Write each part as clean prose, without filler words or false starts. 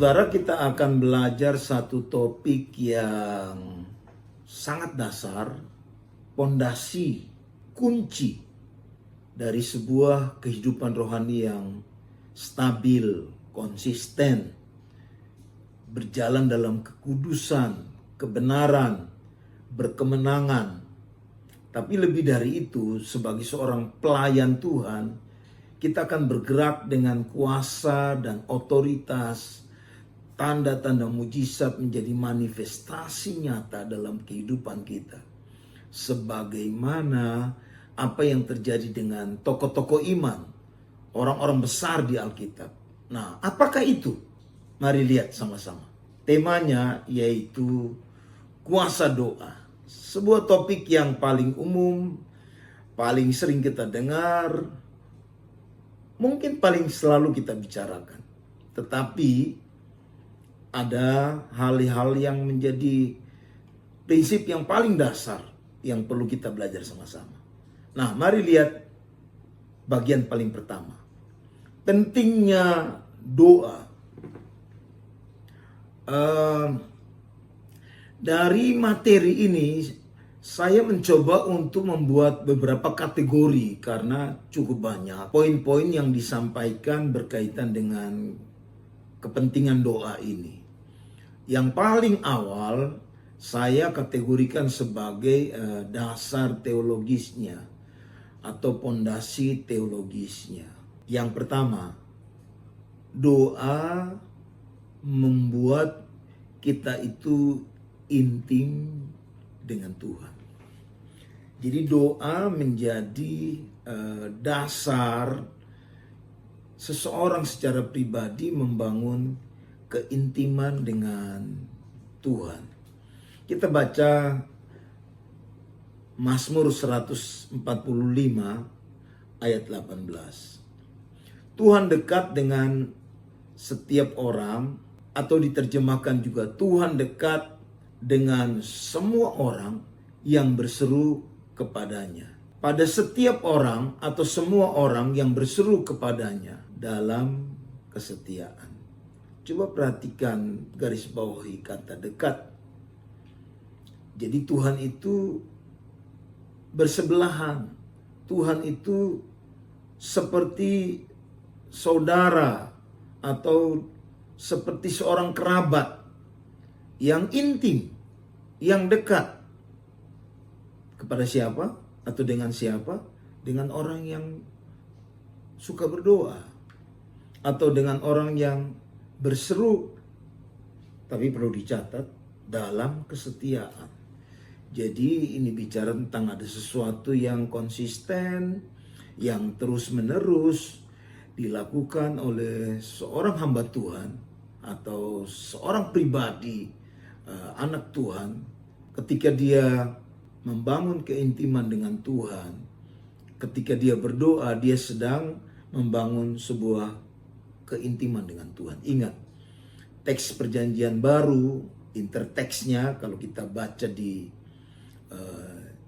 Saudara, kita akan belajar satu topik yang sangat dasar, pondasi, kunci dari sebuah kehidupan rohani yang stabil, konsisten, berjalan dalam kekudusan, kebenaran, berkemenangan. Tapi lebih dari itu, sebagai seorang pelayan Tuhan, kita akan bergerak dengan kuasa dan otoritas. Tanda-tanda mujizat menjadi manifestasi nyata dalam kehidupan kita. Sebagaimana apa yang terjadi dengan tokoh-tokoh iman, orang-orang besar di Alkitab. Nah, apakah itu? Mari lihat sama-sama. Temanya yaitu kuasa doa. Sebuah topik yang paling umum, paling sering kita dengar, mungkin paling selalu kita bicarakan. Tetapi ada hal-hal yang menjadi prinsip yang paling dasar yang perlu kita belajar sama-sama. Nah, mari lihat bagian paling pertama. Pentingnya doa. Dari materi ini, saya mencoba untuk membuat beberapa kategori karena cukup banyak poin-poin yang disampaikan berkaitan dengan kepentingan doa ini. Yang paling awal saya kategorikan sebagai dasar teologisnya atau pondasi teologisnya. Yang pertama, doa membuat kita itu intim dengan Tuhan. Jadi doa menjadi dasar seseorang secara pribadi membangun keintiman dengan Tuhan. Kita baca Mazmur 145 ayat 18. Tuhan dekat dengan setiap orang, atau diterjemahkan juga Tuhan dekat dengan semua orang yang berseru kepadanya. Pada setiap orang atau semua orang yang berseru kepadanya dalam kesetiaan. Coba perhatikan garis bawahi kata dekat. Jadi Tuhan itu bersebelahan. Tuhan itu seperti saudara atau seperti seorang kerabat yang intim, yang dekat. Kepada siapa? Atau dengan siapa? Dengan orang yang suka berdoa. Atau dengan orang yang berseru, tapi perlu dicatat dalam kesetiaan. Jadi ini bicara tentang ada sesuatu yang konsisten, yang terus-menerus dilakukan oleh seorang hamba Tuhan atau seorang pribadi, anak Tuhan, ketika dia membangun keintiman dengan Tuhan. Ketika dia berdoa, dia sedang membangun sebuah keintiman dengan Tuhan. Ingat, teks perjanjian baru, interteksnya kalau kita baca di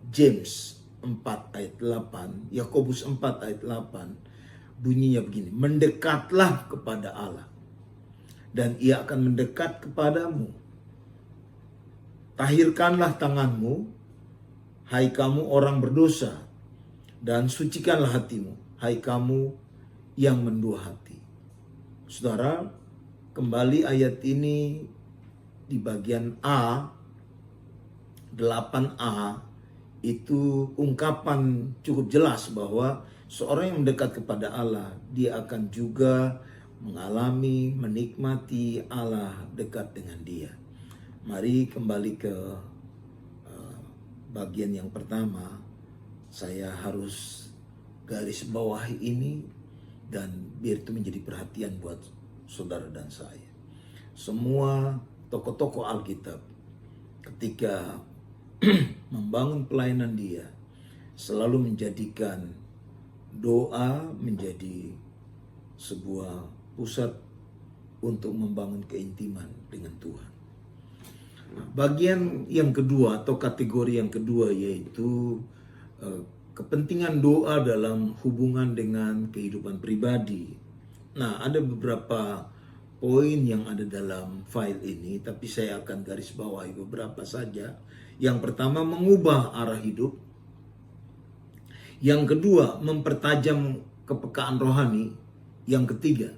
James 4 ayat 8, Yakobus 4 ayat 8, bunyinya begini, mendekatlah kepada Allah dan ia akan mendekat kepadamu. Tahirkanlah tanganmu, hai kamu orang berdosa, dan sucikanlah hatimu, hai kamu yang mendua hati. Saudara, kembali ayat ini di bagian A, 8a, itu ungkapan cukup jelas bahwa seorang yang mendekat kepada Allah, dia akan juga mengalami, menikmati Allah dekat dengan dia. Mari kembali ke bagian yang pertama. Saya harus garis bawahi ini dan biar itu menjadi perhatian buat saudara dan saya. Semua tokoh-tokoh Alkitab ketika membangun pelayanan dia selalu menjadikan doa menjadi sebuah pusat untuk membangun keintiman dengan Tuhan. Bagian yang kedua atau kategori yang kedua yaitu kepentingan doa dalam hubungan dengan kehidupan pribadi. Nah, ada beberapa poin yang ada dalam file ini, tapi saya akan garis bawahi beberapa saja. Yang pertama, mengubah arah hidup. Yang kedua, mempertajam kepekaan rohani. Yang ketiga,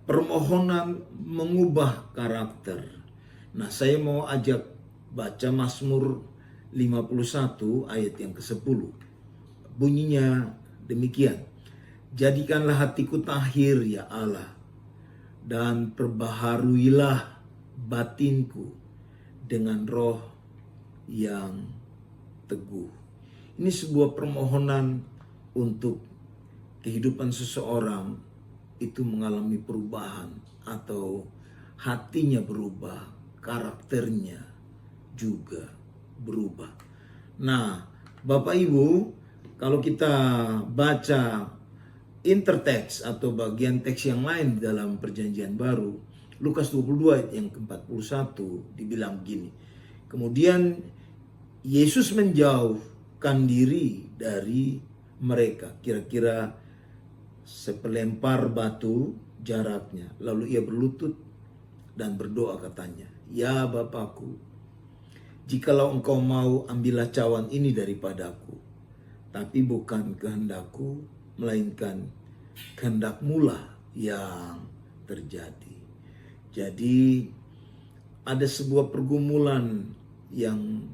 permohonan mengubah karakter. Nah, saya mau ajak baca Mazmur 51 ayat yang ke-10. Bunyinya demikian. Jadikanlah hatiku tahir ya Allah, dan perbaharuilah batinku dengan roh yang teguh. Ini sebuah permohonan untuk kehidupan seseorang itu mengalami perubahan, atau hatinya berubah, karakternya juga berubah. Nah, Bapak Ibu, kalau kita baca interteks atau bagian teks yang lain di dalam Perjanjian Baru, Lukas 22 ayat yang ke-41 dibilang begini. Kemudian Yesus menjauhkan diri dari mereka, kira-kira sepelempar batu jaraknya. Lalu ia berlutut dan berdoa, katanya, "Ya Bapakku, jikalau engkau mau, ambillah cawan ini daripadaku. Tapi bukan kehendakku, melainkan kehendak-Mulah yang terjadi." Jadi ada sebuah pergumulan yang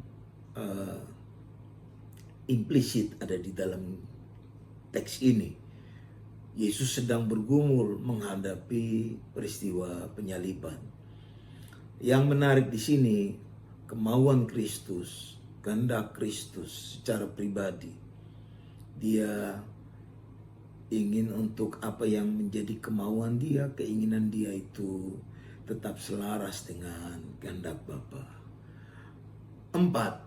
implisit ada di dalam teks ini. Yesus sedang bergumul menghadapi peristiwa penyaliban. Yang menarik di sini, kemauan Kristus, kehendak Kristus secara pribadi. Dia ingin untuk apa yang menjadi kemauan dia, keinginan dia itu tetap selaras dengan kehendak Bapa. 4,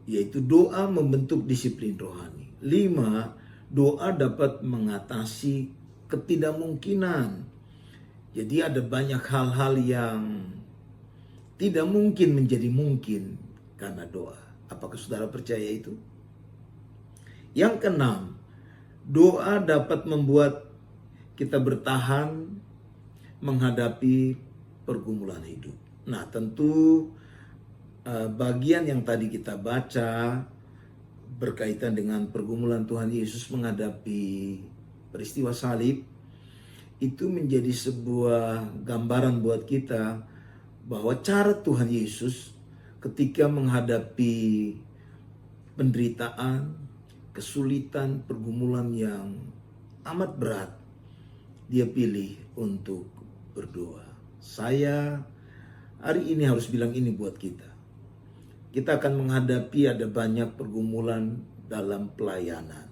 yaitu doa membentuk disiplin rohani. 5, doa dapat mengatasi ketidakmungkinan. Jadi ada banyak hal-hal yang tidak mungkin menjadi mungkin karena doa. Apakah saudara percaya itu? Yang keenam, doa dapat membuat kita bertahan menghadapi pergumulan hidup. Nah, tentu bagian yang tadi kita baca berkaitan dengan pergumulan Tuhan Yesus menghadapi peristiwa salib, itu menjadi sebuah gambaran buat kita bahwa cara Tuhan Yesus ketika menghadapi penderitaan, kesulitan, pergumulan yang amat berat, dia pilih untuk berdoa. Saya hari ini harus bilang ini buat kita. Kita akan menghadapi ada banyak pergumulan dalam pelayanan.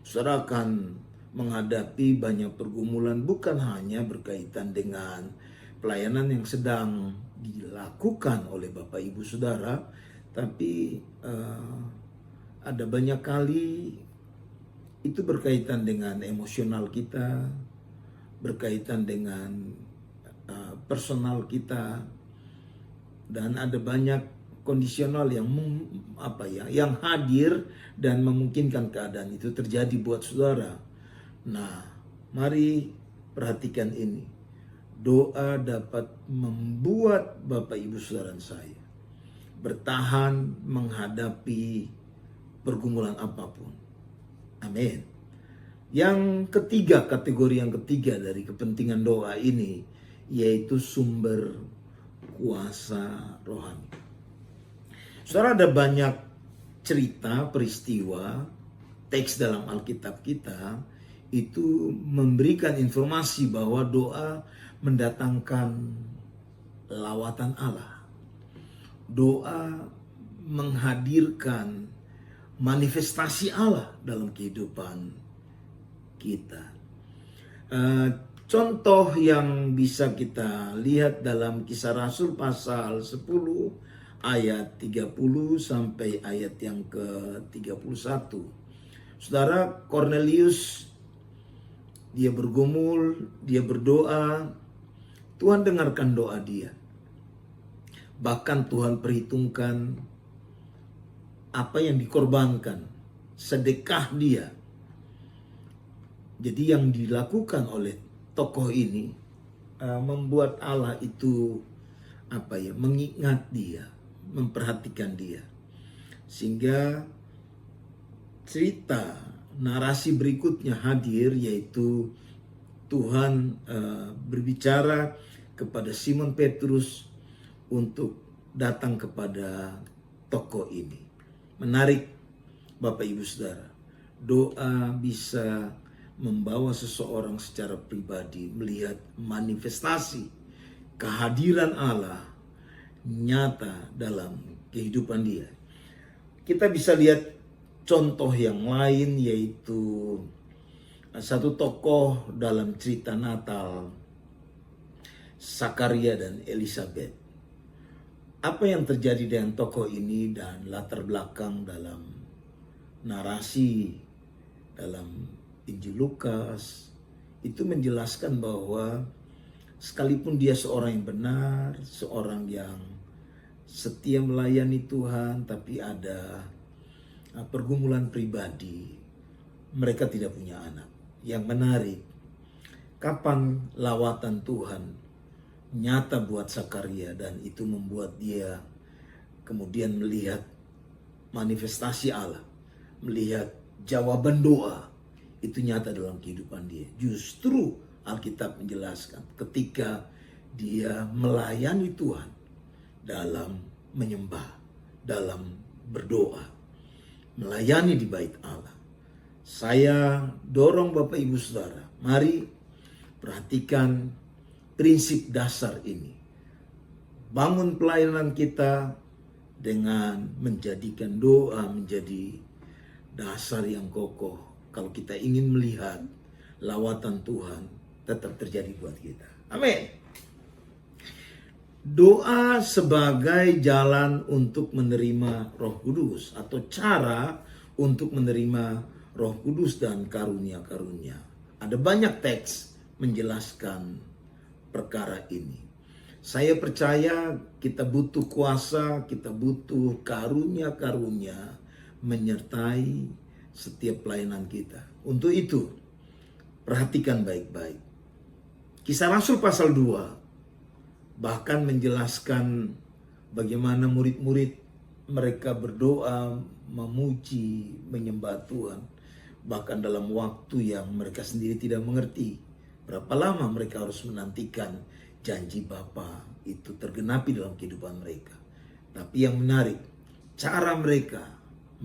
Saudara akan menghadapi banyak pergumulan bukan hanya berkaitan dengan pelayanan yang sedang dilakukan oleh Bapak Ibu Saudara, tapi ada banyak kali itu berkaitan dengan emosional kita, berkaitan dengan personal kita, dan ada banyak kondisional yang hadir dan memungkinkan keadaan itu terjadi buat saudara. Nah, mari perhatikan ini. Doa dapat membuat Bapak Ibu Saudara saya bertahan menghadapi pergumulan apapun. Amin. Yang ketiga, kategori yang ketiga dari kepentingan doa ini, yaitu sumber kuasa rohani. Saudara, ada banyak cerita, peristiwa, teks dalam Alkitab kita itu memberikan informasi bahwa doa mendatangkan lawatan Allah. Doa menghadirkan manifestasi Allah dalam kehidupan kita. Contoh yang bisa kita lihat dalam Kisah Rasul pasal 10 ayat 30 sampai ayat yang ke-31. Saudara, Cornelius, dia bergumul, dia berdoa, Tuhan dengarkan doa dia. Bahkan Tuhan perhitungkan apa yang dikorbankan, sedekah dia. Jadi yang dilakukan oleh tokoh ini membuat Allah itu mengingat dia, memperhatikan dia. Sehingga cerita narasi berikutnya hadir, yaitu Tuhan berbicara kepada Simon Petrus untuk datang kepada tokoh ini. Menarik Bapak Ibu Saudara, doa bisa membawa seseorang secara pribadi melihat manifestasi kehadiran Allah nyata dalam kehidupan dia. Kita bisa lihat contoh yang lain, yaitu satu tokoh dalam cerita Natal, Zakaria dan Elizabeth. Apa yang terjadi dengan tokoh ini dan latar belakang dalam narasi dalam Injil Lukas itu menjelaskan bahwa sekalipun dia seorang yang benar, seorang yang setia melayani Tuhan, tapi ada pergumulan pribadi, mereka tidak punya anak. Yang menarik, kapan lawatan Tuhan nyata buat Zakaria, dan itu membuat dia kemudian melihat manifestasi Allah, melihat jawaban doa itu nyata dalam kehidupan dia. Justru Alkitab menjelaskan ketika dia melayani Tuhan dalam menyembah, dalam berdoa, melayani di bait Allah. Saya dorong Bapak Ibu Saudara, mari perhatikan prinsip dasar ini. Bangun pelayanan kita dengan menjadikan doa menjadi dasar yang kokoh. Kalau kita ingin melihat lawatan Tuhan tetap terjadi buat kita. Amin. Doa sebagai jalan untuk menerima Roh Kudus, atau cara untuk menerima Roh Kudus dan karunia-karunia. Ada banyak teks menjelaskan perkara ini. Saya percaya kita butuh kuasa, kita butuh karunia-karunia menyertai setiap pelayanan kita. Untuk itu, perhatikan baik-baik. Kisah Rasul pasal 2 bahkan menjelaskan bagaimana murid-murid mereka berdoa, memuji, menyembah Tuhan, bahkan dalam waktu yang mereka sendiri tidak mengerti. Berapa lama mereka harus menantikan janji Bapa itu tergenapi dalam kehidupan mereka. Tapi yang menarik, cara mereka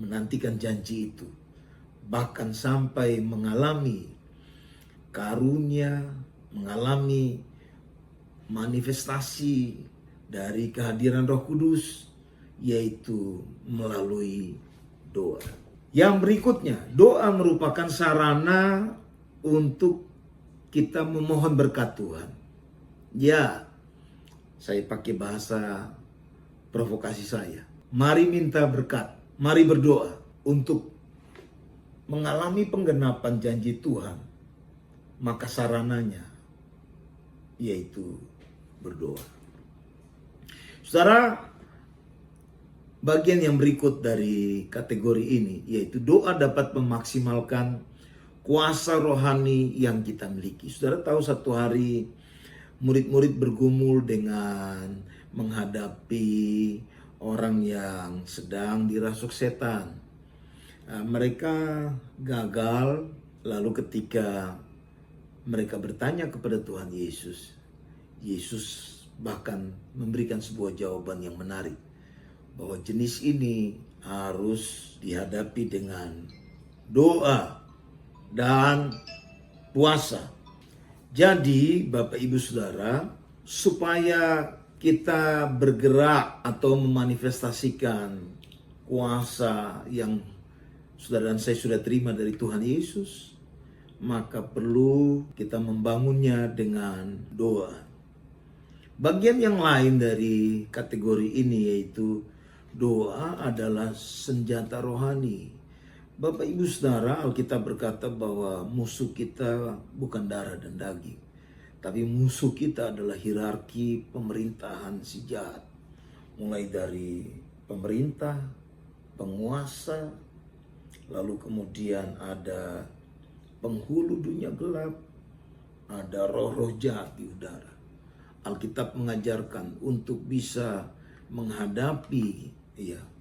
menantikan janji itu, bahkan sampai mengalami karunia, mengalami manifestasi dari kehadiran Roh Kudus, yaitu melalui doa. Yang berikutnya, doa merupakan sarana untuk kita memohon berkat Tuhan. Ya, saya pakai bahasa provokasi saya. Mari minta berkat, mari berdoa untuk mengalami penggenapan janji Tuhan. Maka sarananya yaitu berdoa. Saudara, bagian yang berikut dari kategori ini yaitu doa dapat memaksimalkan kuasa rohani yang kita miliki. Saudara tahu satu hari murid-murid bergumul dengan menghadapi orang yang sedang dirasuk setan. Mereka gagal, lalu ketika mereka bertanya kepada Tuhan Yesus, Yesus bahkan memberikan sebuah jawaban yang menarik, bahwa jenis ini harus dihadapi dengan doa dan puasa. Jadi Bapak Ibu Saudara, supaya kita bergerak atau memanifestasikan kuasa yang saudara dan saya sudah terima dari Tuhan Yesus, maka perlu kita membangunnya dengan doa. Bagian yang lain dari kategori ini yaitu doa adalah senjata rohani. Bapak Ibu Saudara, Alkitab berkata bahwa musuh kita bukan darah dan daging, tapi musuh kita adalah hierarki pemerintahan si jahat. Mulai dari pemerintah, penguasa, lalu kemudian ada penghulu dunia gelap, ada roh-roh jahat di udara. Alkitab mengajarkan untuk bisa menghadapi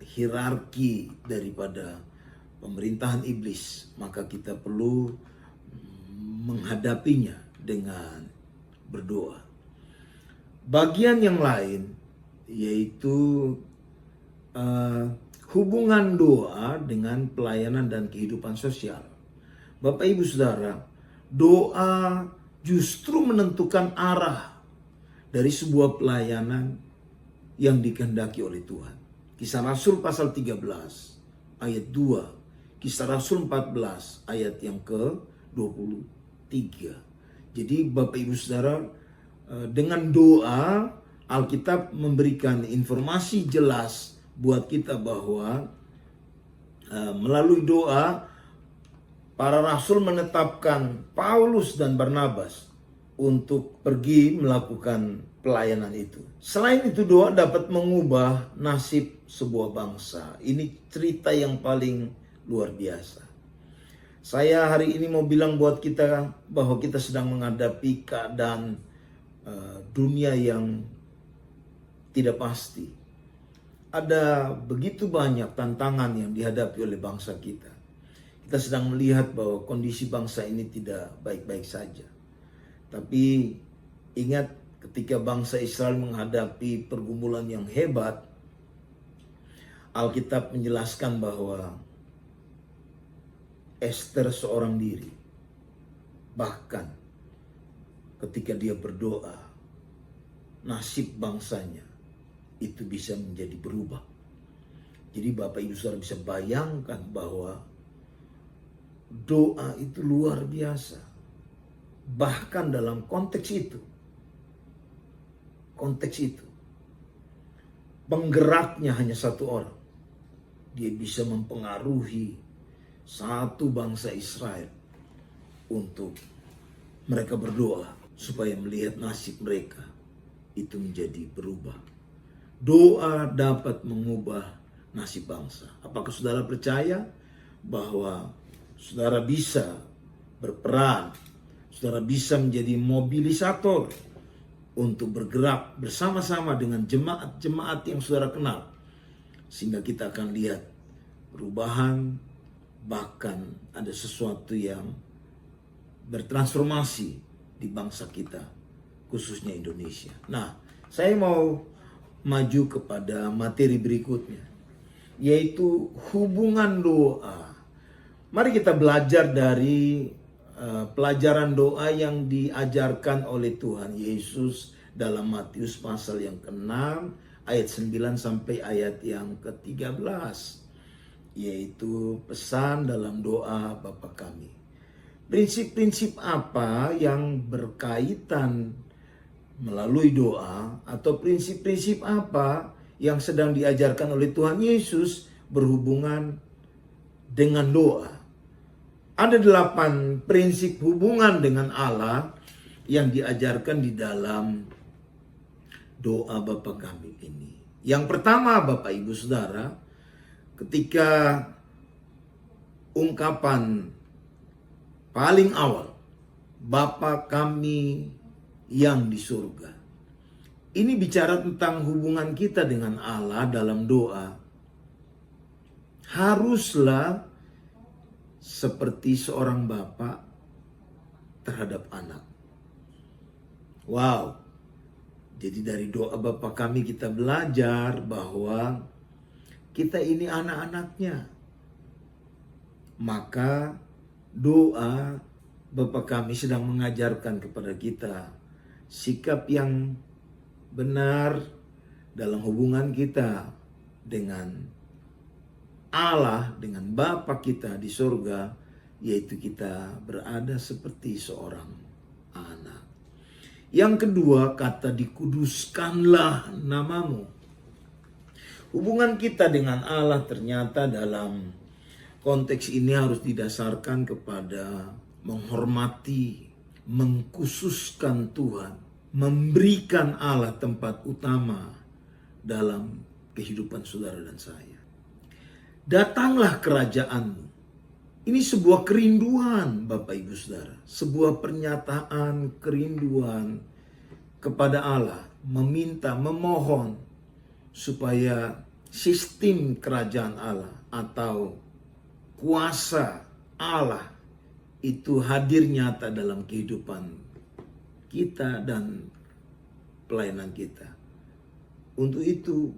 hierarki daripada pemerintahan iblis, maka kita perlu menghadapinya dengan berdoa. Bagian yang lain yaitu hubungan doa dengan pelayanan dan kehidupan sosial. Bapak Ibu Saudara, doa justru menentukan arah dari sebuah pelayanan yang dikehendaki oleh Tuhan. Kisah Rasul pasal 13 ayat 2, Kisah Rasul 14 ayat yang ke-23. Jadi Bapak Ibu Saudara, dengan doa Alkitab memberikan informasi jelas buat kita bahwa melalui doa para rasul menetapkan Paulus dan Barnabas untuk pergi melakukan pelayanan itu. Selain itu, doa dapat mengubah nasib sebuah bangsa. Ini cerita yang paling luar biasa. Saya hari ini mau bilang buat kita bahwa kita sedang menghadapi keadaan dunia yang tidak pasti. Ada begitu banyak tantangan yang dihadapi oleh bangsa kita. Kita sedang melihat bahwa kondisi bangsa ini tidak baik-baik saja. Tapi ingat, ketika bangsa Israel menghadapi pergumulan yang hebat, Alkitab menjelaskan bahwa Ester seorang diri, bahkan ketika dia berdoa, nasib bangsanya itu bisa menjadi berubah. Jadi Bapak Ibu Saudara bisa bayangkan bahwa doa itu luar biasa. Bahkan dalam konteks itu, penggeraknya hanya satu orang. Dia bisa mempengaruhi satu bangsa Israel untuk mereka berdoa supaya melihat nasib mereka itu menjadi berubah. Doa dapat mengubah nasib bangsa. Apakah saudara percaya bahwa saudara bisa berperan, saudara bisa menjadi mobilisator untuk bergerak bersama-sama dengan jemaat-jemaat yang saudara kenal, sehingga kita akan lihat perubahan, bahkan ada sesuatu yang bertransformasi di bangsa kita, khususnya Indonesia. Nah, saya mau maju kepada materi berikutnya, yaitu hubungan doa. Mari kita belajar dari pelajaran doa yang diajarkan oleh Tuhan Yesus dalam Matius pasal yang ke-6 ayat 9 sampai ayat yang ke-13, yaitu pesan dalam doa Bapa kami. Prinsip-prinsip apa yang berkaitan melalui doa, atau prinsip-prinsip apa yang sedang diajarkan oleh Tuhan Yesus berhubungan dengan doa? Ada 8 prinsip hubungan dengan Allah yang diajarkan di dalam doa Bapa kami ini. Yang pertama, Bapak Ibu Saudara, ketika ungkapan paling awal, Bapa kami yang di surga, ini bicara tentang hubungan kita dengan Allah dalam doa. Haruslah seperti seorang bapak terhadap anak. Wow. Jadi dari doa Bapa kami kita belajar bahwa kita ini anak-anaknya. Maka doa Bapa kami sedang mengajarkan kepada kita sikap yang benar dalam hubungan kita dengan Allah, dengan Bapa kita di surga, yaitu kita berada seperti seorang anak. Yang kedua, kata dikuduskanlah namamu. Hubungan kita dengan Allah ternyata dalam konteks ini harus didasarkan kepada menghormati, mengkhususkan Tuhan, memberikan Allah tempat utama dalam kehidupan saudara dan saya. Datanglah kerajaanmu, Ini sebuah kerinduan Bapak Ibu Saudara. Sebuah pernyataan kerinduan kepada Allah. Meminta, memohon supaya sistem kerajaan Allah atau kuasa Allah itu hadir nyata dalam kehidupan kita dan pelayanan kita. Untuk itu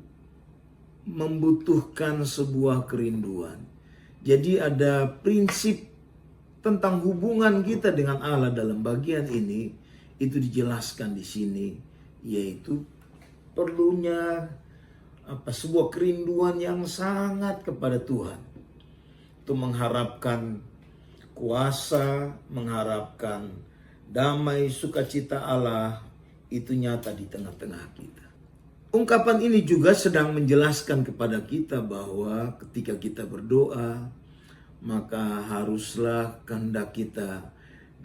membutuhkan sebuah kerinduan. Jadi ada prinsip tentang hubungan kita dengan Allah dalam bagian ini itu dijelaskan di sini, yaitu perlunya sebuah kerinduan yang sangat kepada Tuhan. Itu mengharapkan kuasa, mengharapkan damai, sukacita Allah itu nyata di tengah-tengah kita. Ungkapan ini juga sedang menjelaskan kepada kita bahwa ketika kita berdoa, maka haruslah kehendak kita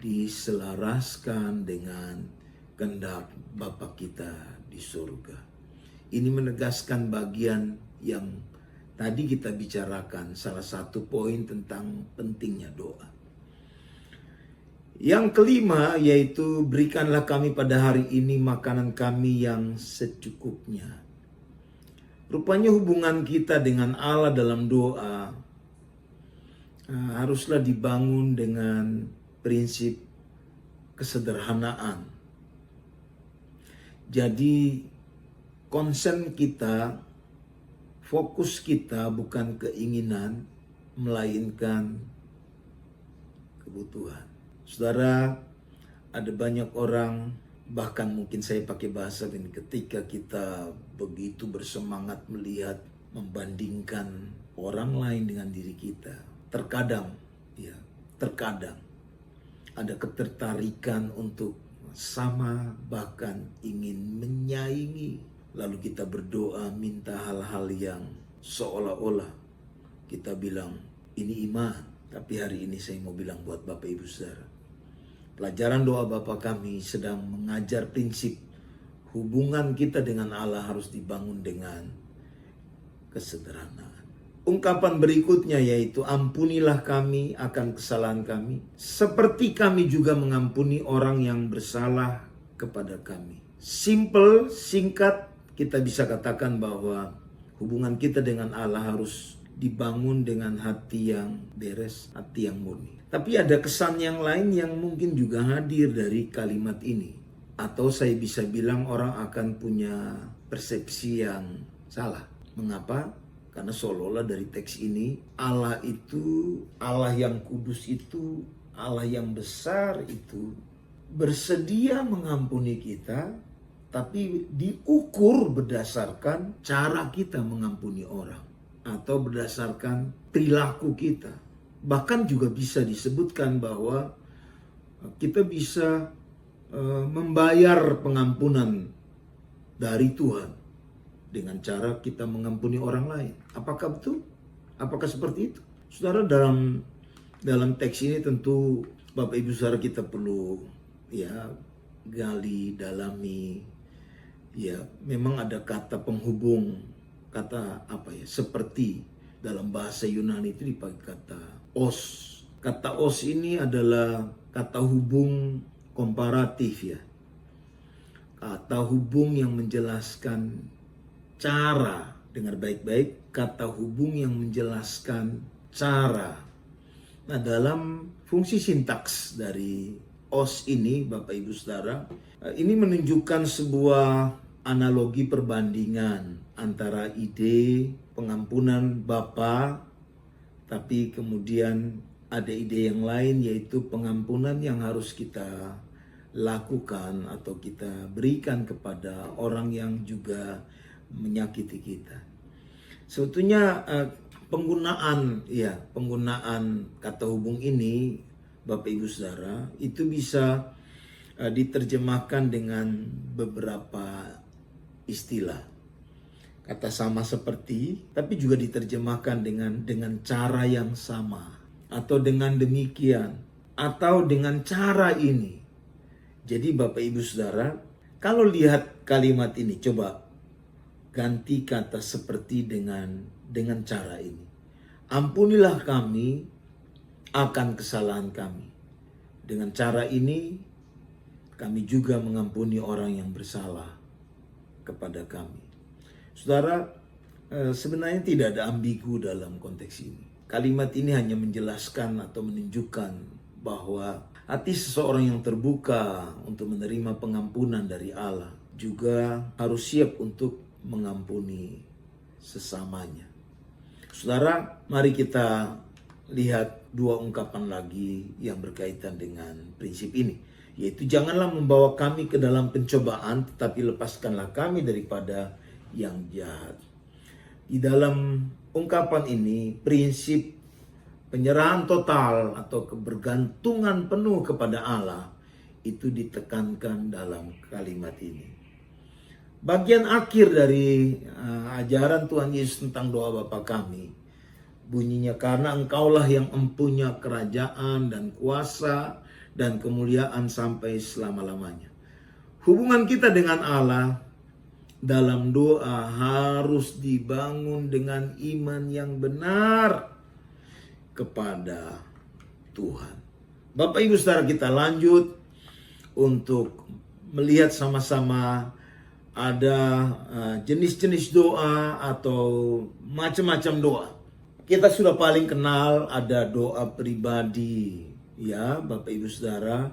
diselaraskan dengan kehendak Bapa kita di surga. Ini menegaskan bagian yang tadi kita bicarakan, salah satu poin tentang pentingnya doa. Yang kelima yaitu berikanlah kami pada hari ini makanan kami yang secukupnya. Rupanya hubungan kita dengan Allah dalam doa haruslah dibangun dengan prinsip kesederhanaan. Jadi concern kita, fokus kita bukan keinginan, melainkan kebutuhan. Saudara, ada banyak orang, bahkan mungkin saya pakai bahasa ini, ketika kita begitu bersemangat melihat, membandingkan orang lain dengan diri kita. Terkadang ada ketertarikan untuk sama, bahkan ingin menyaingi. Lalu kita berdoa minta hal-hal yang seolah-olah kita bilang ini iman. Tapi hari ini saya mau bilang buat Bapak Ibu Saudara, pelajaran doa Bapa kami sedang mengajar prinsip hubungan kita dengan Allah harus dibangun dengan kesederhanaan. Ungkapan berikutnya yaitu ampunilah kami akan kesalahan kami, seperti kami juga mengampuni orang yang bersalah kepada kami. Simple, singkat, kita bisa katakan bahwa hubungan kita dengan Allah harus dibangun dengan hati yang beres, hati yang murni. Tapi ada kesan yang lain yang mungkin juga hadir dari kalimat ini. Atau saya bisa bilang orang akan punya persepsi yang salah. Mengapa? Karena seolah-olah dari teks ini Allah itu, Allah yang kudus itu, Allah yang besar itu bersedia mengampuni kita, tapi diukur berdasarkan cara kita mengampuni orang atau berdasarkan perilaku kita. Bahkan juga bisa disebutkan bahwa kita bisa membayar pengampunan dari Tuhan dengan cara kita mengampuni orang lain. Apakah betul? Apakah seperti itu? Saudara, dalam teks ini tentu Bapak Ibu Saudara kita perlu gali, dalami. Ya, memang ada kata penghubung, kata seperti dalam bahasa Yunani itu dipakai kata os. Kata os ini adalah kata hubung komparatif ya. Kata hubung yang menjelaskan cara, dengar baik-baik, kata hubung yang menjelaskan cara. Nah, dalam fungsi sintaks dari os ini, Bapak Ibu Saudara, ini menunjukkan sebuah analogi perbandingan antara ide pengampunan Bapa, tapi kemudian ada ide yang lain yaitu pengampunan yang harus kita lakukan atau kita berikan kepada orang yang juga menyakiti kita. Sebetulnya penggunaan kata hubung ini Bapak Ibu Saudara itu bisa diterjemahkan dengan beberapa istilah. Kata sama seperti, tapi juga diterjemahkan dengan cara yang sama, atau dengan demikian, atau dengan cara ini. Jadi Bapak Ibu Saudara, kalau lihat kalimat ini, coba ganti kata seperti dengan cara ini. Ampunilah kami akan kesalahan kami. Dengan cara ini, kami juga mengampuni orang yang bersalah kepada kami. Saudara, sebenarnya tidak ada ambigu dalam konteks ini. Kalimat ini hanya menjelaskan atau menunjukkan bahwa hati seseorang yang terbuka untuk menerima pengampunan dari Allah juga harus siap untuk mengampuni sesamanya. Saudara, mari kita lihat dua ungkapan lagi yang berkaitan dengan prinsip ini, yaitu janganlah membawa kami ke dalam pencobaan, tetapi lepaskanlah kami daripada yang jahat. Di dalam ungkapan ini, prinsip penyerahan total atau kebergantungan penuh kepada Allah itu ditekankan dalam kalimat ini. Bagian akhir dari ajaran Tuhan Yesus tentang doa Bapa kami, bunyinya, karena engkaulah yang empunya kerajaan dan kuasa dan kemuliaan sampai selama-lamanya. Hubungan kita dengan Allah dalam doa harus dibangun dengan iman yang benar kepada Tuhan. Bapak Ibu Saudara, kita lanjut untuk melihat sama-sama ada jenis-jenis doa atau macam-macam doa. Kita sudah paling kenal ada doa pribadi, ya Bapak Ibu Saudara.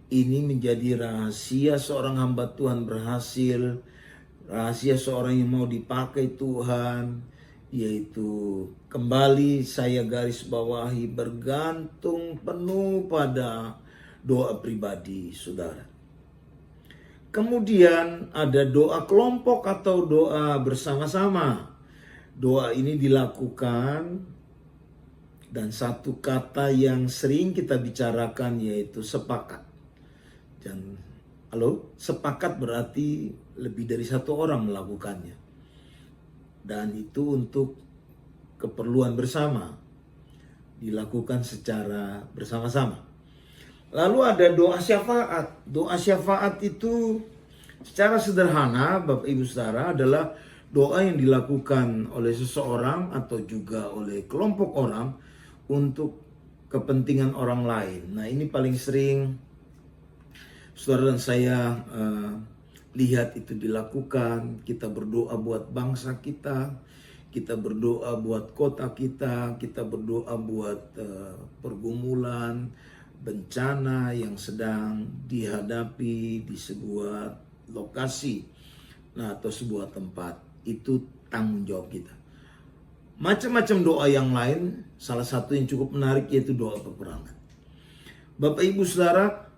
Ini menjadi rahasia seorang hamba Tuhan berhasil, rahasia seorang yang mau dipakai Tuhan, yaitu kembali saya garis bawahi, bergantung penuh pada doa pribadi saudara. Kemudian ada doa kelompok atau doa bersama-sama. Doa ini dilakukan dan satu kata yang sering kita bicarakan yaitu sepakat. Dan sepakat berarti lebih dari satu orang melakukannya. Dan itu untuk keperluan bersama, dilakukan secara bersama-sama. Lalu ada doa syafaat. Doa syafaat itu secara sederhana Bapak Ibu Saudara adalah doa yang dilakukan oleh seseorang atau juga oleh kelompok orang untuk kepentingan orang lain. Nah, ini paling sering saudara dan saya lihat itu dilakukan. Kita berdoa buat bangsa kita, kita berdoa buat kota kita berdoa buat pergumulan, bencana yang sedang dihadapi di sebuah lokasi, atau sebuah tempat. Itu tanggung jawab kita. Macam-macam doa yang lain, salah satu yang cukup menarik yaitu doa peperangan. Bapak Ibu Saudara,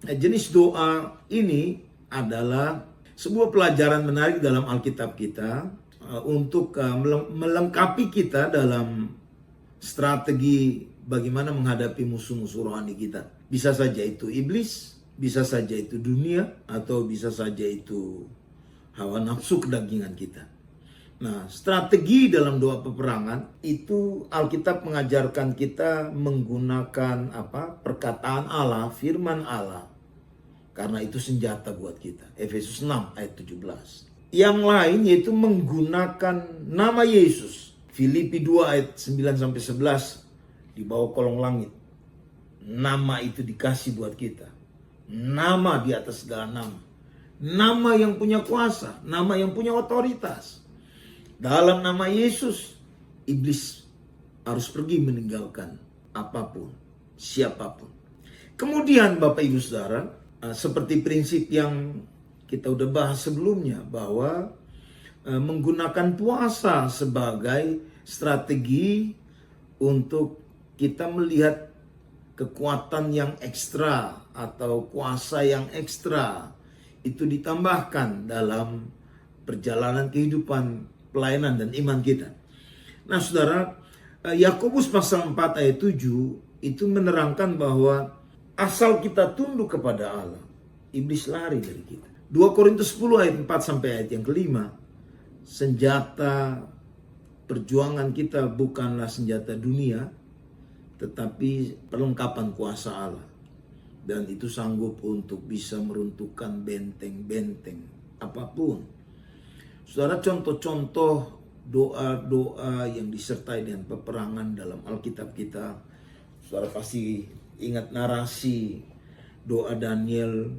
jenis doa ini adalah sebuah pelajaran menarik dalam Alkitab kita untuk melengkapi kita dalam strategi bagaimana menghadapi musuh-musuh rohani kita. Bisa saja itu iblis, bisa saja itu dunia, atau bisa saja itu hawa nafsu kedagingan kita. Nah, strategi dalam doa peperangan itu Alkitab mengajarkan kita menggunakan perkataan Allah, firman Allah. Karena itu senjata buat kita. Efesus 6 ayat 17. Yang lain yaitu menggunakan nama Yesus. Filipi 2 ayat 9-11. Di bawah kolong langit. Nama itu dikasih buat kita. Nama di atas segala nama. Nama yang punya kuasa. Nama yang punya otoritas. Dalam nama Yesus, iblis harus pergi meninggalkan apapun, siapapun. Kemudian Bapak Ibu Saudara, seperti prinsip yang kita udah bahas sebelumnya, bahwa menggunakan puasa sebagai strategi untuk kita melihat kekuatan yang ekstra atau kuasa yang ekstra itu ditambahkan dalam perjalanan kehidupan pelayanan dan iman kita. Nah saudara, Yakobus pasal 4 ayat 7 itu menerangkan bahwa asal kita tunduk kepada Allah, iblis lari dari kita. 2 Korintus 10 ayat 4 sampai ayat yang kelima, senjata perjuangan kita bukanlah senjata dunia, tetapi perlengkapan kuasa Allah. Dan itu sanggup untuk bisa meruntuhkan benteng-benteng apapun. Saudara, contoh-contoh doa-doa yang disertai dengan peperangan dalam Alkitab kita Saudara pasti ingat narasi doa Daniel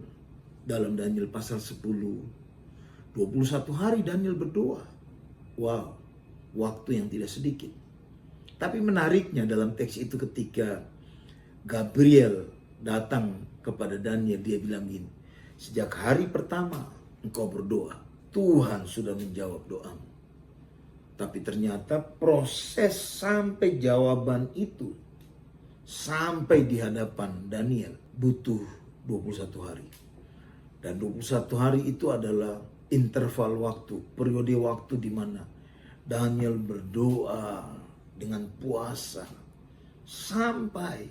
dalam Daniel pasal 10. 21 hari Daniel berdoa. Wow, waktu yang tidak sedikit. Tapi menariknya dalam teks itu ketika Gabriel datang kepada Daniel, dia bilang gini, sejak hari pertama engkau berdoa, Tuhan sudah menjawab doamu. Tapi ternyata proses sampai jawaban itu, sampai di hadapan Daniel, butuh 21 hari. Dan 21 hari itu adalah interval waktu, periode waktu di mana Daniel berdoa dengan puasa. Sampai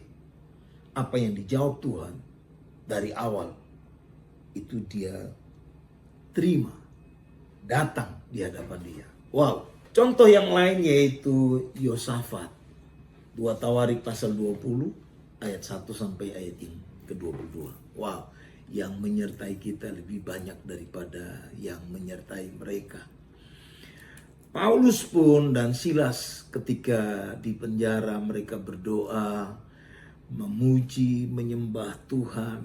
apa yang dijawab Tuhan dari awal, itu dia terima, datang di hadapan dia. Wow. Contoh yang lain yaitu Yosafat. 2 Tawarik pasal 20 ayat 1 sampai ayat yang ke-22. Wow, yang menyertai kita lebih banyak daripada yang menyertai mereka. Paulus pun dan Silas ketika di penjara mereka berdoa, memuji, menyembah Tuhan.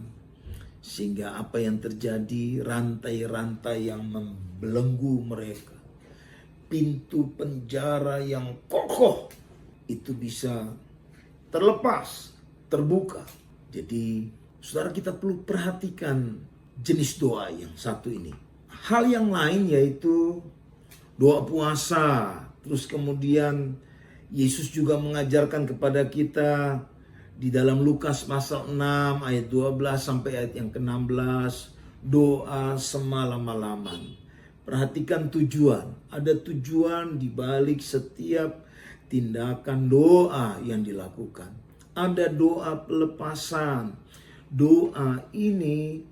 Sehingga apa yang terjadi, rantai-rantai yang membelenggu mereka, pintu penjara yang kokoh itu bisa terlepas, terbuka. Jadi saudara, kita perlu perhatikan jenis doa yang satu ini. Hal yang lain yaitu doa puasa. Terus kemudian Yesus juga mengajarkan kepada kita di dalam Lukas pasal 6 ayat 12 sampai ayat yang ke-16, doa semalam-malaman. Perhatikan tujuan. Ada tujuan di balik setiap tindakan doa yang dilakukan. Ada doa pelepasan. Doa ini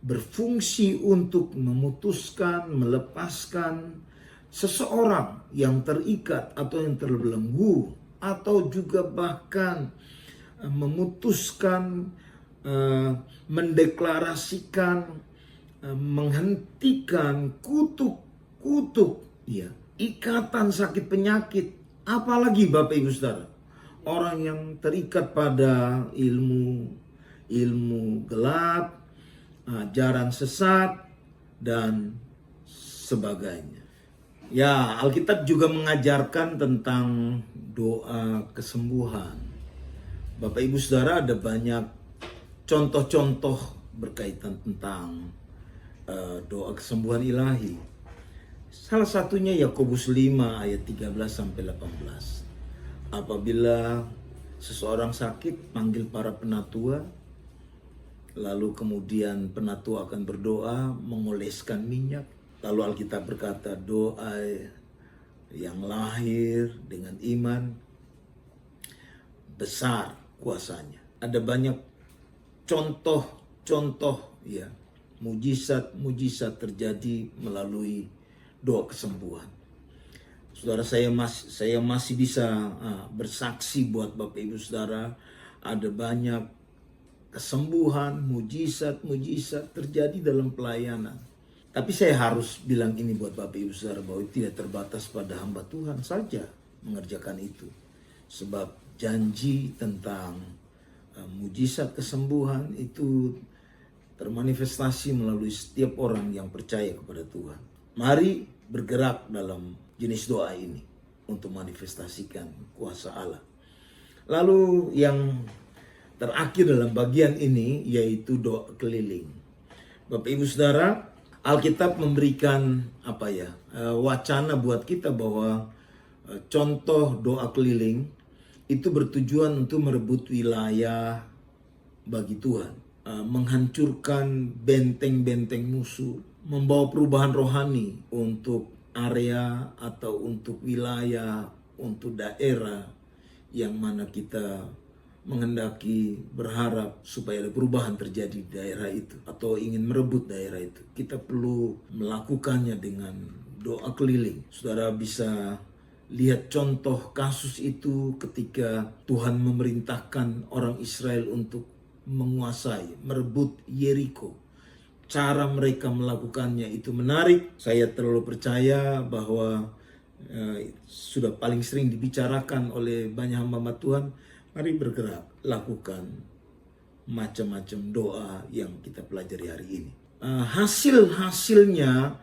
berfungsi untuk memutuskan, melepaskan seseorang yang terikat atau yang terbelenggu, atau juga bahkan memutuskan, mendeklarasikan, menghentikan kutuk, ya, ikatan sakit penyakit. Apalagi Bapak Ibu Saudara, orang yang terikat pada ilmu gelap, ajaran sesat, dan sebagainya. Ya, Alkitab juga mengajarkan tentang doa kesembuhan. Bapak Ibu Saudara, ada banyak contoh-contoh berkaitan tentang doa kesembuhan ilahi. Salah satunya Yakobus 5 ayat 13 sampai 18. Apabila seseorang sakit, panggil para penatua, lalu kemudian penatua akan berdoa, mengoleskan minyak. Lalu Alkitab berkata, doa yang lahir dengan iman besar kuasanya. Ada banyak contoh ya, mujizat terjadi melalui doa kesembuhan. Saudara, saya masih bisa bersaksi buat Bapak Ibu Saudara, ada banyak kesembuhan, mujizat terjadi dalam pelayanan. Tapi saya harus bilang ini buat Bapak Ibu Saudara, bahwa itu tidak terbatas pada hamba Tuhan saja mengerjakan itu. Sebab janji tentang mujizat kesembuhan itu termanifestasi melalui setiap orang yang percaya kepada Tuhan. Mari bergerak dalam jenis doa ini untuk manifestasikan kuasa Allah. Lalu yang terakhir dalam bagian ini yaitu doa keliling. Bapak Ibu Saudara, Alkitab memberikan wacana buat kita bahwa contoh doa keliling itu bertujuan untuk merebut wilayah bagi Tuhan. Menghancurkan benteng-benteng musuh, membawa perubahan rohani untuk area atau untuk wilayah, untuk daerah yang mana kita menghendaki, berharap supaya ada perubahan terjadi di daerah itu atau ingin merebut daerah itu. Kita perlu melakukannya dengan doa keliling. Saudara bisa lihat contoh kasus itu ketika Tuhan memerintahkan orang Israel untuk menguasai, merebut Yeriko. Cara mereka melakukannya itu menarik. Saya terlalu percaya bahwa sudah paling sering dibicarakan oleh banyak hamba Tuhan. Mari bergerak, lakukan macam-macam doa yang kita pelajari hari ini. Hasil-hasilnya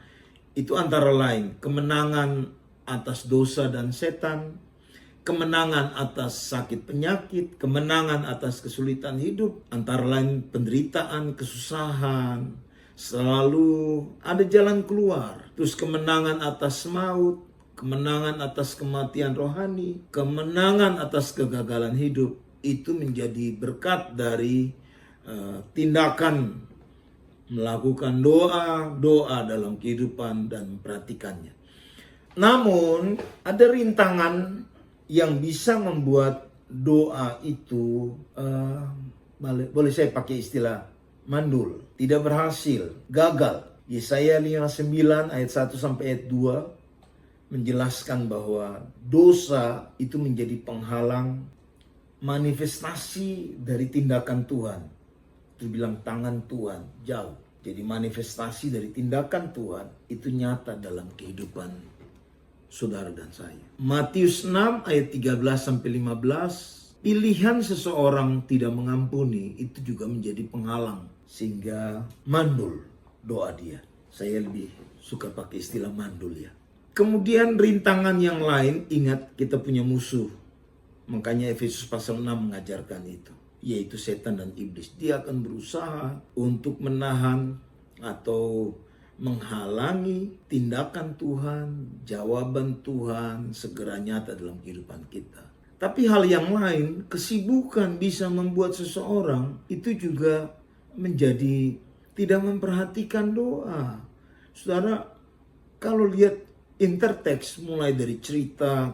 itu antara lain kemenangan atas dosa dan setan, kemenangan atas sakit penyakit, kemenangan atas kesulitan hidup, antara lain penderitaan, kesusahan, selalu ada jalan keluar. Terus kemenangan atas maut, kemenangan atas kematian rohani, kemenangan atas kegagalan hidup, itu menjadi berkat dari tindakan melakukan doa dalam kehidupan dan memperhatikannya. Namun ada rintangan yang bisa membuat doa itu boleh saya pakai istilah mandul, tidak berhasil, gagal. Yesaya 59 ayat 1 sampai ayat 2 menjelaskan bahwa dosa itu menjadi penghalang manifestasi dari tindakan Tuhan. Itu bilang tangan Tuhan jauh. Jadi manifestasi dari tindakan Tuhan itu nyata dalam kehidupan saudara dan saya. Matius 6 ayat 13 sampai 15, pilihan seseorang tidak mengampuni itu juga menjadi penghalang sehingga mandul doa dia. Saya lebih suka pakai istilah mandul ya. Kemudian rintangan yang lain, ingat kita punya musuh. Makanya Efesus pasal 6 mengajarkan itu, yaitu setan dan iblis. Dia akan berusaha untuk menahan atau menghalangi tindakan Tuhan, jawaban Tuhan segera nyata dalam kehidupan kita. Tapi hal yang lain, kesibukan bisa membuat seseorang itu juga menjadi tidak memperhatikan doa. Saudara, kalau lihat interteks mulai dari cerita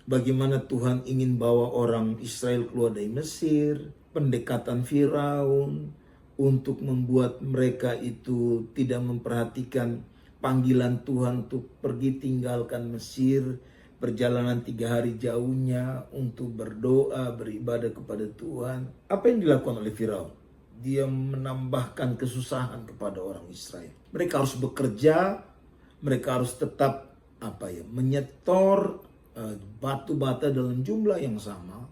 bagaimana Tuhan ingin bawa orang Israel keluar dari Mesir, pendekatan Firaun untuk membuat mereka itu tidak memperhatikan panggilan Tuhan untuk pergi tinggalkan Mesir, perjalanan 3 hari jauhnya untuk berdoa, beribadah kepada Tuhan. Apa yang dilakukan oleh Firaun? Dia menambahkan kesusahan kepada orang Israel. Mereka harus bekerja, mereka harus tetap menyetor batu bata dalam jumlah yang sama,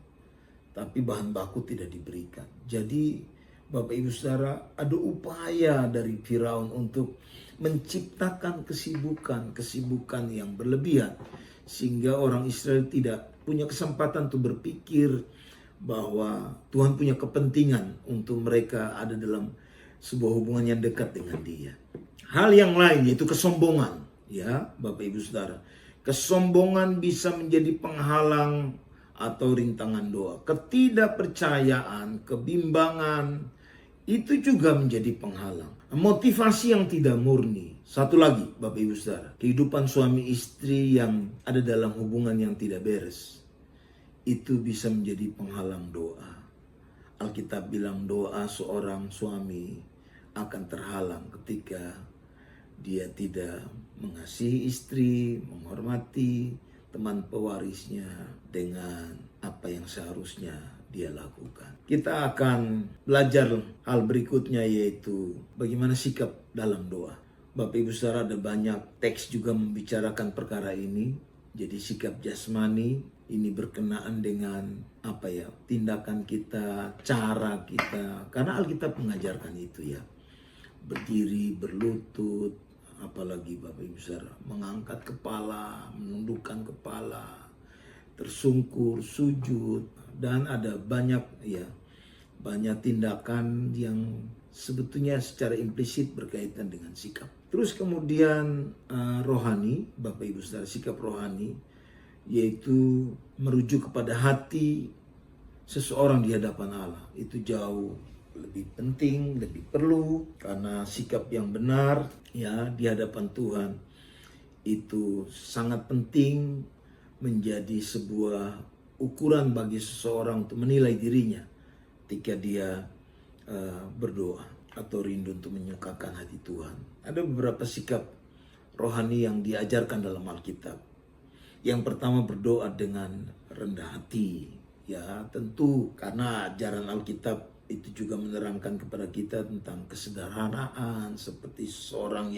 tapi bahan baku tidak diberikan. Jadi Bapak Ibu Saudara, ada upaya dari Firaun untuk menciptakan kesibukan yang berlebihan sehingga orang Israel tidak punya kesempatan untuk berpikir bahwa Tuhan punya kepentingan untuk mereka ada dalam sebuah hubungan yang dekat dengan Dia. Hal yang lain yaitu kesombongan, ya Bapak Ibu Saudara. Kesombongan bisa menjadi penghalang atau rintangan doa. Ketidakpercayaan, kebimbangan itu juga menjadi penghalang. Motivasi yang tidak murni. Satu lagi Bapak Ibu Saudara, kehidupan suami istri yang ada dalam hubungan yang tidak beres, itu bisa menjadi penghalang doa. Alkitab bilang doa seorang suami akan terhalang ketika dia tidak mengasihi istri, menghormati teman pewarisnya dengan apa yang seharusnya dia lakukan. Kita akan belajar hal berikutnya, yaitu bagaimana sikap dalam doa. Bapak Ibu Saudara, ada banyak teks juga membicarakan perkara ini. Jadi sikap jasmani ini berkenaan dengan tindakan kita, cara kita. Karena Alkitab mengajarkan itu ya. Berdiri, berlutut, apalagi Bapak Ibu Saudara, mengangkat kepala, menundukkan kepala, tersungkur, sujud, dan ada banyak tindakan yang sebetulnya secara implisit berkaitan dengan sikap. Terus kemudian rohani, Bapak Ibu Saudara, sikap rohani yaitu merujuk kepada hati seseorang di hadapan Allah. Itu jauh lebih penting, lebih perlu, karena sikap yang benar ya di hadapan Tuhan itu sangat penting, menjadi sebuah ukuran bagi seseorang untuk menilai dirinya ketika dia berdoa atau rindu untuk menyukakan hati Tuhan. Ada beberapa sikap rohani yang diajarkan dalam Alkitab. Yang pertama, berdoa dengan rendah hati. Ya, tentu karena ajaran Alkitab itu juga menerangkan kepada kita tentang kesederhanaan, seperti seorang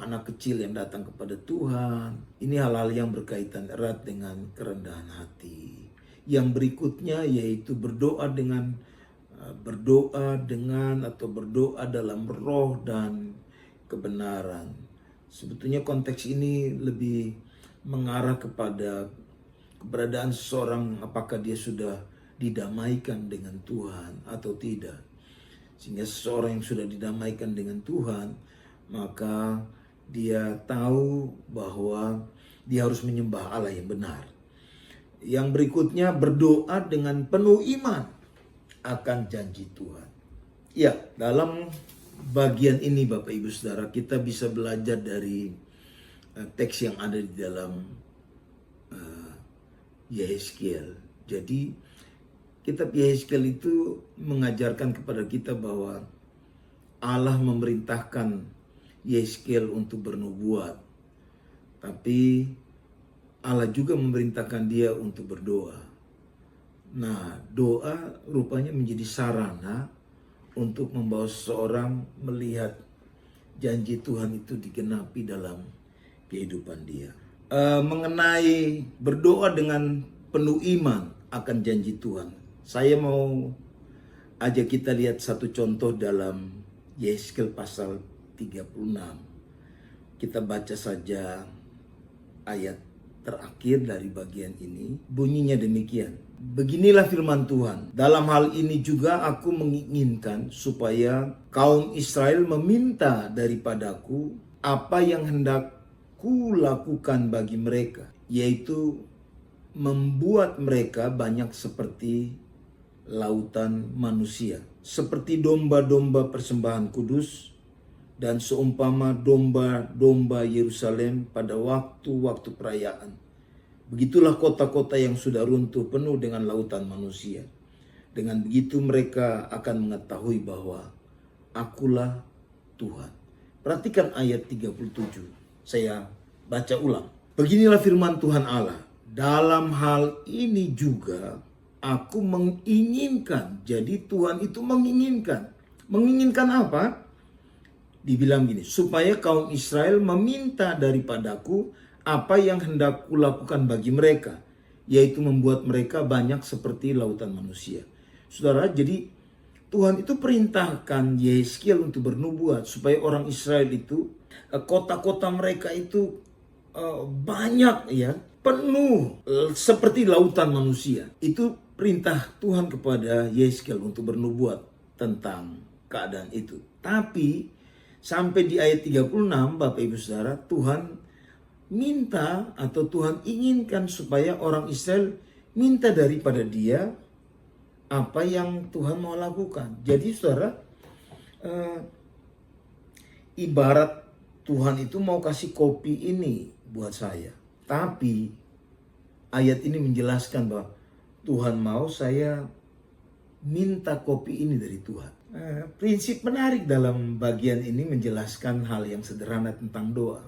anak kecil yang datang kepada Tuhan. Ini hal-hal yang berkaitan erat dengan kerendahan hati. Yang berikutnya yaitu berdoa dalam roh dan kebenaran. Sebetulnya konteks ini lebih mengarah kepada keberadaan seseorang, apakah dia sudah didamaikan dengan Tuhan atau tidak. Sehingga seseorang yang sudah didamaikan dengan Tuhan, maka dia tahu bahwa dia harus menyembah Allah yang benar. Yang berikutnya berdoa dengan penuh iman akan janji Tuhan. Ya, dalam bagian ini Bapak Ibu Saudara, kita bisa belajar dari teks yang ada di dalam Yehezkiel. Jadi kitab Yehezkiel itu mengajarkan kepada kita bahwa Allah memerintahkan Yehezkiel untuk bernubuat, tapi Allah juga memerintahkan dia untuk berdoa. Nah, doa rupanya menjadi sarana untuk membawa seseorang melihat janji Tuhan itu digenapi dalam kehidupan dia. Mengenai berdoa dengan penuh iman akan janji Tuhan, saya mau ajak kita lihat satu contoh dalam Yehezkiel pasal 36. Kita baca saja ayat terakhir dari bagian ini. Bunyinya demikian. Beginilah firman Tuhan. Dalam hal ini juga aku menginginkan supaya kaum Israel meminta daripadaku apa yang hendak ku lakukan bagi mereka, yaitu membuat mereka banyak seperti lautan manusia, seperti domba-domba persembahan kudus, dan seumpama domba-domba Yerusalem pada waktu-waktu perayaan. Begitulah kota-kota yang sudah runtuh penuh dengan lautan manusia. Dengan begitu mereka akan mengetahui bahwa akulah Tuhan. Perhatikan ayat 37. Saya baca ulang. Beginilah firman Tuhan Allah. Dalam hal ini juga aku menginginkan. Jadi Tuhan itu menginginkan. Menginginkan apa? Dibilang gini, supaya kaum Israel meminta daripadaku apa yang hendak kulakukan bagi mereka, yaitu membuat mereka banyak seperti lautan manusia. Saudara, jadi Tuhan itu perintahkan Yehezkiel untuk bernubuat supaya orang Israel itu, kota-kota mereka itu banyak, ya, penuh seperti lautan manusia. Itu perintah Tuhan kepada Yehezkiel untuk bernubuat tentang keadaan itu. Tapi sampai di ayat 36, Bapak Ibu Saudara, Tuhan minta atau Tuhan inginkan supaya orang Israel minta daripada dia apa yang Tuhan mau lakukan. Jadi saudara, ibarat Tuhan itu mau kasih kopi ini buat saya. Tapi ayat ini menjelaskan bahwa Tuhan mau saya minta kopi ini dari Tuhan. Prinsip menarik dalam bagian ini menjelaskan hal yang sederhana tentang doa.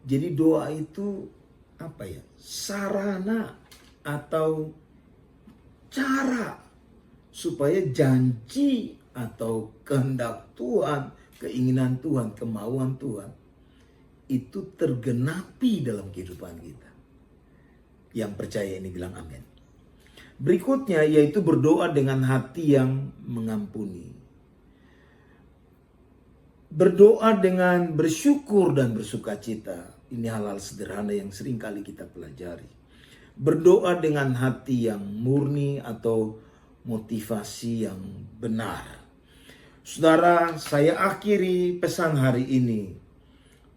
Jadi doa itu apa ya? Sarana atau cara supaya janji atau kehendak Tuhan, keinginan Tuhan, kemauan Tuhan itu tergenapi dalam kehidupan kita. Yang percaya ini bilang amin. Berikutnya yaitu berdoa dengan hati yang mengampuni. Berdoa dengan bersyukur dan bersukacita. Ini hal-hal sederhana yang sering kali kita pelajari. Berdoa dengan hati yang murni atau motivasi yang benar. Saudara, saya akhiri pesan hari ini.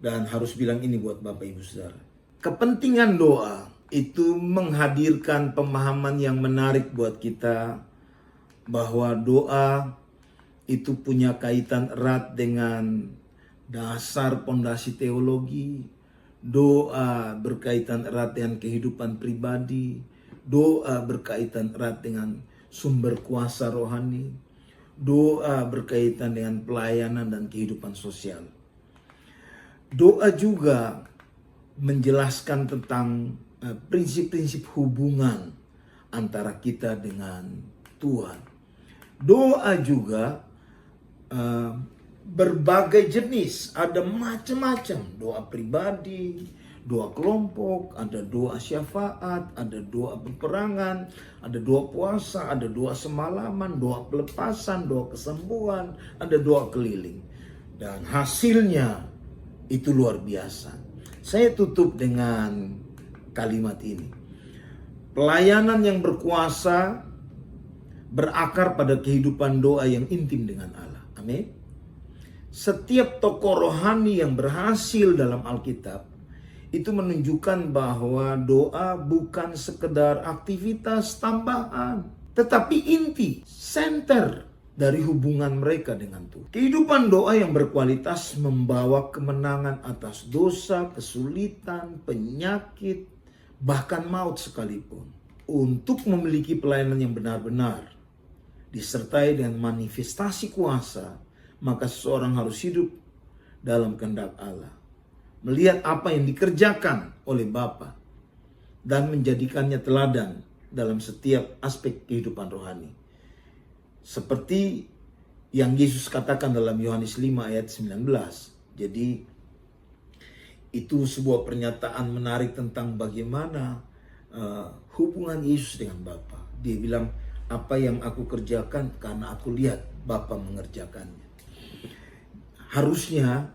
Dan harus bilang ini buat Bapak Ibu Saudara. Kepentingan doa itu menghadirkan pemahaman yang menarik buat kita. Bahwa doa itu punya kaitan erat dengan dasar pondasi teologi. Doa berkaitan erat dengan kehidupan pribadi. Doa berkaitan erat dengan sumber kuasa rohani. Doa berkaitan dengan pelayanan dan kehidupan sosial. Doa juga menjelaskan tentang prinsip-prinsip hubungan antara kita dengan Tuhan. Doa juga berbagai jenis, ada macam-macam. Doa pribadi, doa kelompok, ada doa syafaat, ada doa peperangan, ada doa puasa, ada doa semalaman, doa pelepasan, doa kesembuhan, ada doa keliling. Dan hasilnya itu luar biasa. Saya tutup dengan kalimat ini. Pelayanan yang berkuasa berakar pada kehidupan doa yang intim dengan Allah. Amin. Setiap tokoh rohani yang berhasil dalam Alkitab itu menunjukkan bahwa doa bukan sekedar aktivitas tambahan, tetapi inti, center dari hubungan mereka dengan Tuhan. Kehidupan doa yang berkualitas membawa kemenangan atas dosa, kesulitan, penyakit, bahkan maut sekalipun. Untuk memiliki pelayanan yang benar-benar disertai dengan manifestasi kuasa, maka seseorang harus hidup dalam kehendak Allah, melihat apa yang dikerjakan oleh Bapa dan menjadikannya teladan dalam setiap aspek kehidupan rohani. Seperti yang Yesus katakan dalam Yohanes 5 ayat 19. Jadi itu sebuah pernyataan menarik tentang bagaimana hubungan Yesus dengan Bapa. Dia bilang, apa yang aku kerjakan karena aku lihat Bapa mengerjakannya. Harusnya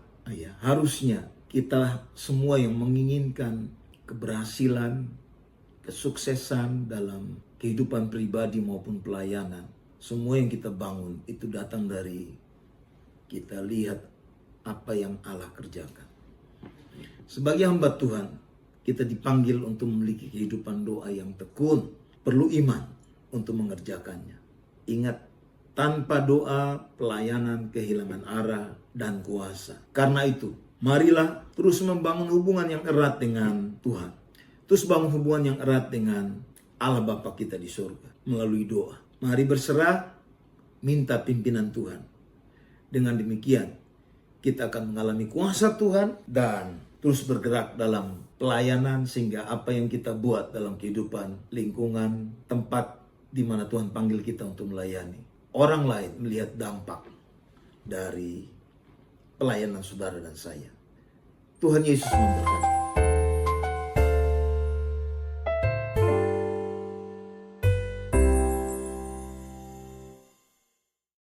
kita semua yang menginginkan keberhasilan, kesuksesan dalam kehidupan pribadi maupun pelayanan, semua yang kita bangun itu datang dari kita lihat apa yang Allah kerjakan. Sebagai hamba Tuhan, kita dipanggil untuk memiliki kehidupan doa yang tekun, perlu iman untuk mengerjakannya. Ingat, tanpa doa, pelayanan kehilangan arah dan kuasa. Karena itu, marilah terus membangun hubungan yang erat dengan Tuhan. Terus bangun hubungan yang erat dengan Allah Bapa kita di surga melalui doa. Mari berserah, minta pimpinan Tuhan. Dengan demikian, kita akan mengalami kuasa Tuhan dan terus bergerak dalam pelayanan sehingga apa yang kita buat dalam kehidupan, lingkungan, tempat di mana Tuhan panggil kita untuk melayani, orang lain melihat dampak dari pelayanan saudara dan saya. Tuhan Yesus memberkati.